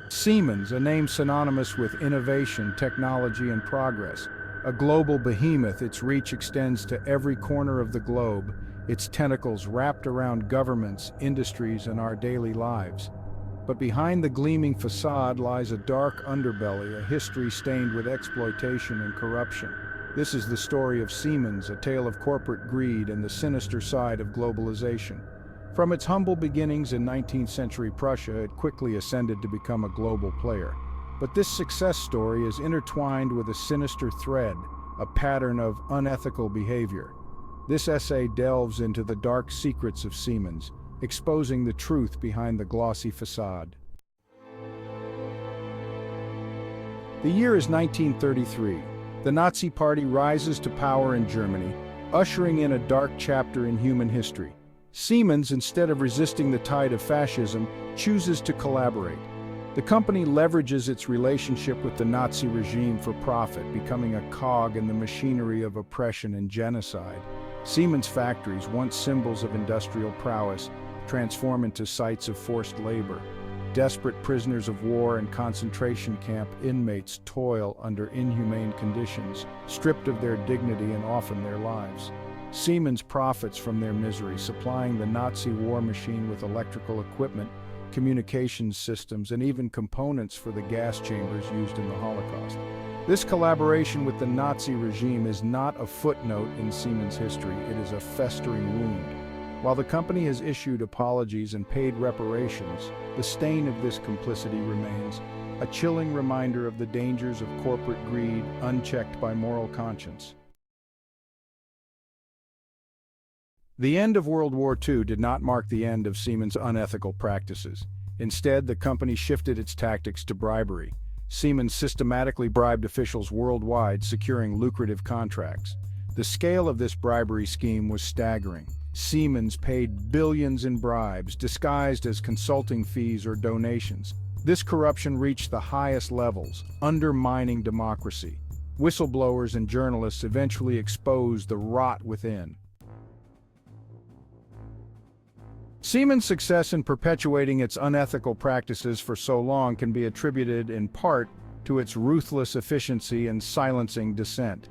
Siemens, a name synonymous with innovation, technology, and progress. A global behemoth, its reach extends to every corner of the globe, its tentacles wrapped around governments, industries, and our daily lives. But behind the gleaming facade lies a dark underbelly, a history stained with exploitation and corruption. This is the story of Siemens, a tale of corporate greed and the sinister side of globalization. From its humble beginnings in 19th century Prussia, it quickly ascended to become a global player. But this success story is intertwined with a sinister thread, a pattern of unethical behavior. This essay delves into the dark secrets of Siemens, exposing the truth behind the glossy facade. The year is 1933. The Nazi Party rises to power in Germany, ushering in a dark chapter in human history. Siemens, instead of resisting the tide of fascism, chooses to collaborate. The company leverages its relationship with the Nazi regime for profit, becoming a cog in the machinery of oppression and genocide. Siemens factories, once symbols of industrial prowess, transform into sites of forced labor. Desperate prisoners of war and concentration camp inmates toil under inhumane conditions, stripped of their dignity and often their lives. Siemens profits from their misery, supplying the Nazi war machine with electrical equipment, communications systems, and even components for the gas chambers used in the Holocaust. This collaboration with the Nazi regime is not a footnote in Siemens' history, it is a festering wound. While the company has issued apologies and paid reparations, the stain of this complicity remains, a chilling reminder of the dangers of corporate greed unchecked by moral conscience. The end of World War II did not mark the end of Siemens' unethical practices. Instead, the company shifted its tactics to bribery. Siemens systematically bribed officials worldwide, securing lucrative contracts. The scale of this bribery scheme was staggering. Siemens paid billions in bribes, disguised as consulting fees or donations. This corruption reached the highest levels, undermining democracy. Whistleblowers and journalists eventually exposed the rot within. Siemens' success in perpetuating its unethical practices for so long can be attributed in part to its ruthless efficiency in silencing dissent.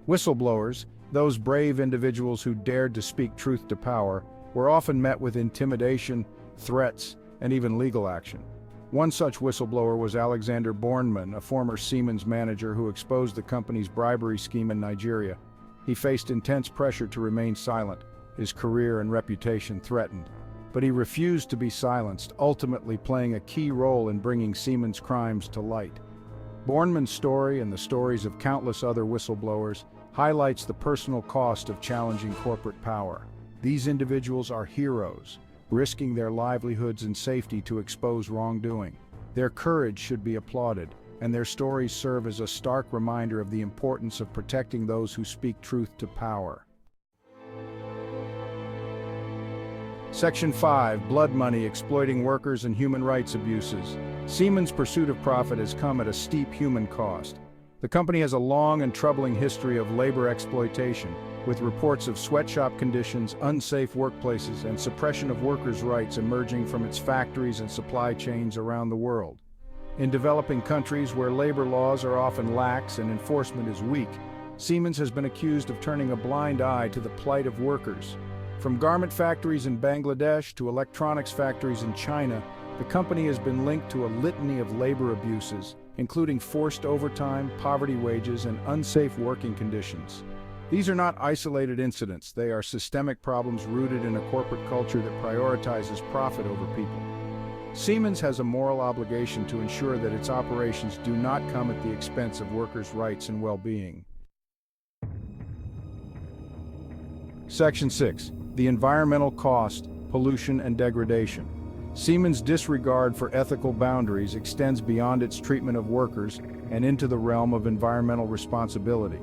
Whistleblowers, those brave individuals who dared to speak truth to power, were often met with intimidation, threats, and even legal action. One such whistleblower was Alexander Bornemann, a former Siemens manager who exposed the company's bribery scheme in Nigeria. He faced intense pressure to remain silent, his career and reputation threatened. But he refused to be silenced, ultimately playing a key role in bringing Siemens' crimes to light. Bornemann's story and the stories of countless other whistleblowers highlights the personal cost of challenging corporate power. These individuals are heroes, risking their livelihoods and safety to expose wrongdoing. Their courage should be applauded, and their stories serve as a stark reminder of the importance of protecting those who speak truth to power. Section 5. Blood money exploiting workers and human rights abuses. Siemens' pursuit of profit has come at a steep human cost. The company has a long and troubling history of labor exploitation, with reports of sweatshop conditions, unsafe workplaces, and suppression of workers' rights emerging from its factories and supply chains around the world. In developing countries where labor laws are often lax and enforcement is weak, Siemens has been accused of turning a blind eye to the plight of workers. From garment factories in Bangladesh to electronics factories in China, the company has been linked to a litany of labor abuses, including forced overtime, poverty wages, and unsafe working conditions. These are not isolated incidents, they are systemic problems rooted in a corporate culture that prioritizes profit over people. Siemens has a moral obligation to ensure that its operations do not come at the expense of workers' rights and well-being. Section 6. The environmental cost, pollution, and degradation. Siemens' disregard for ethical boundaries extends beyond its treatment of workers and into the realm of environmental responsibility.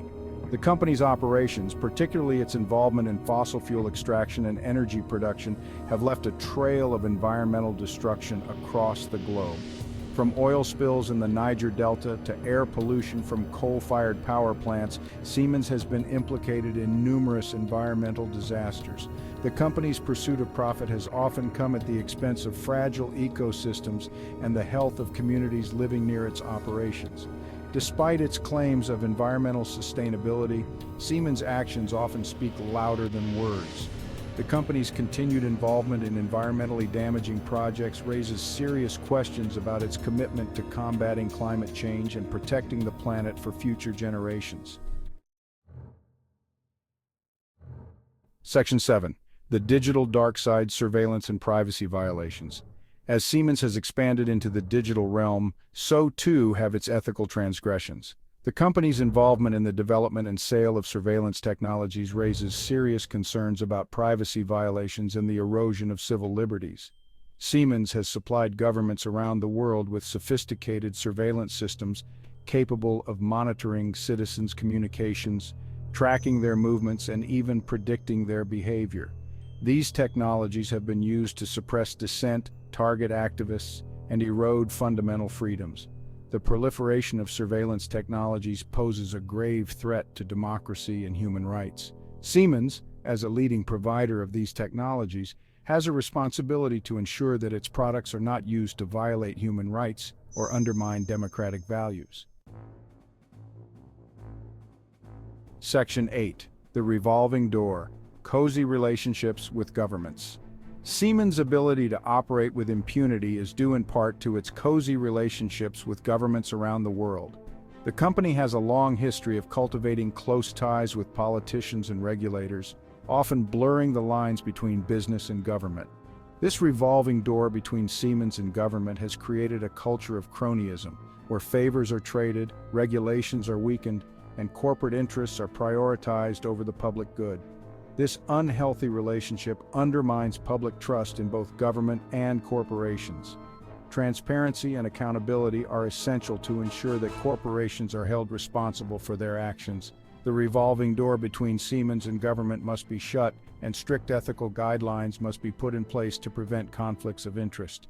The company's operations, particularly its involvement in fossil fuel extraction and energy production, have left a trail of environmental destruction across the globe. From oil spills in the Niger Delta to air pollution from coal-fired power plants, Siemens has been implicated in numerous environmental disasters. The company's pursuit of profit has often come at the expense of fragile ecosystems and the health of communities living near its operations. Despite its claims of environmental sustainability, Siemens' actions often speak louder than words. The company's continued involvement in environmentally damaging projects raises serious questions about its commitment to combating climate change and protecting the planet for future generations. Section 7. The digital dark side: surveillance and privacy violations. As Siemens has expanded into the digital realm, so too have its ethical transgressions. The company's involvement in the development and sale of surveillance technologies raises serious concerns about privacy violations and the erosion of civil liberties. Siemens has supplied governments around the world with sophisticated surveillance systems capable of monitoring citizens' communications, tracking their movements, and even predicting their behavior. These technologies have been used to suppress dissent, target activists, and erode fundamental freedoms. The proliferation of surveillance technologies poses a grave threat to democracy and human rights. Siemens, as a leading provider of these technologies, has a responsibility to ensure that its products are not used to violate human rights or undermine democratic values. Section 8. The revolving door: cozy relationships with governments. Siemens' ability to operate with impunity is due in part to its cozy relationships with governments around the world. The company has a long history of cultivating close ties with politicians and regulators, often blurring the lines between business and government. This revolving door between Siemens and government has created a culture of cronyism, where favors are traded, regulations are weakened, and corporate interests are prioritized over the public good. This unhealthy relationship undermines public trust in both government and corporations. Transparency and accountability are essential to ensure that corporations are held responsible for their actions. The revolving door between Siemens and government must be shut, and strict ethical guidelines must be put in place to prevent conflicts of interest.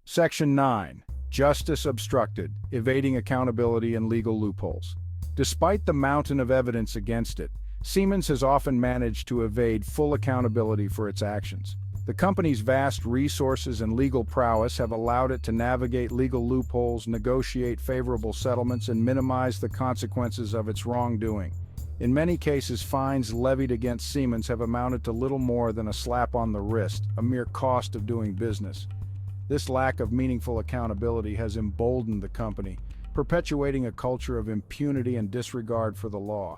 Section 9. Justice obstructed: evading accountability and legal loopholes. Despite the mountain of evidence against it, Siemens has often managed to evade full accountability for its actions. The company's vast resources and legal prowess have allowed it to navigate legal loopholes, negotiate favorable settlements, and minimize the consequences of its wrongdoing. In many cases, fines levied against Siemens have amounted to little more than a slap on the wrist, a mere cost of doing business. This lack of meaningful accountability has emboldened the company, perpetuating a culture of impunity and disregard for the law.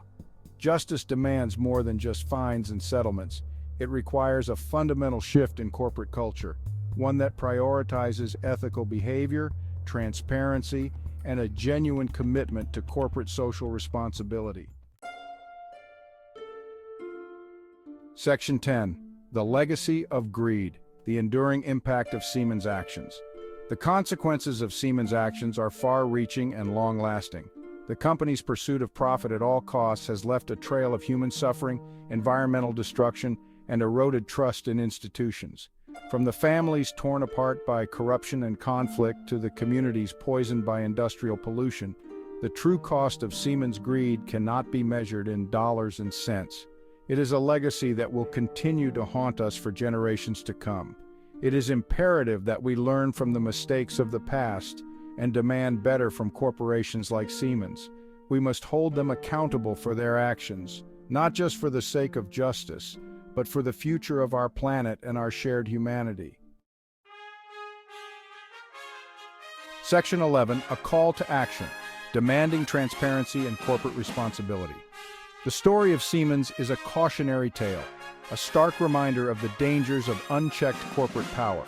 Justice demands more than just fines and settlements. It requires a fundamental shift in corporate culture, one that prioritizes ethical behavior, transparency, and a genuine commitment to corporate social responsibility. Section 10. The legacy of greed: the enduring impact of Siemens' actions. The consequences of Siemens' actions are far-reaching and long-lasting. The company's pursuit of profit at all costs has left a trail of human suffering, environmental destruction, and eroded trust in institutions. From the families torn apart by corruption and conflict to the communities poisoned by industrial pollution, the true cost of Siemens' greed cannot be measured in dollars and cents. It is a legacy that will continue to haunt us for generations to come. It is imperative that we learn from the mistakes of the past and demand better from corporations like Siemens. We must hold them accountable for their actions, not just for the sake of justice, but for the future of our planet and our shared humanity. Section 11. A call to action: demanding transparency and corporate responsibility. The story of Siemens is a cautionary tale, a stark reminder of the dangers of unchecked corporate power.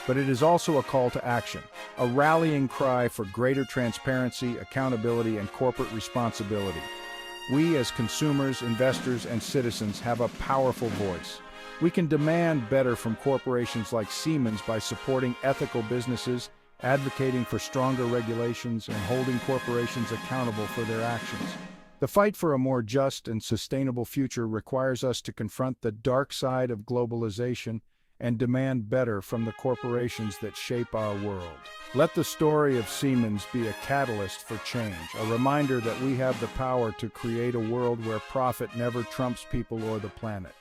But it is also a call to action, a rallying cry for greater transparency, accountability, and corporate responsibility. We, as consumers, investors, and citizens, have a powerful voice. We can demand better from corporations like Siemens by supporting ethical businesses, advocating for stronger regulations, and holding corporations accountable for their actions. The fight for a more just and sustainable future requires us to confront the dark side of globalization and demand better from the corporations that shape our world. Let the story of Siemens be a catalyst for change, a reminder that we have the power to create a world where profit never trumps people or the planet.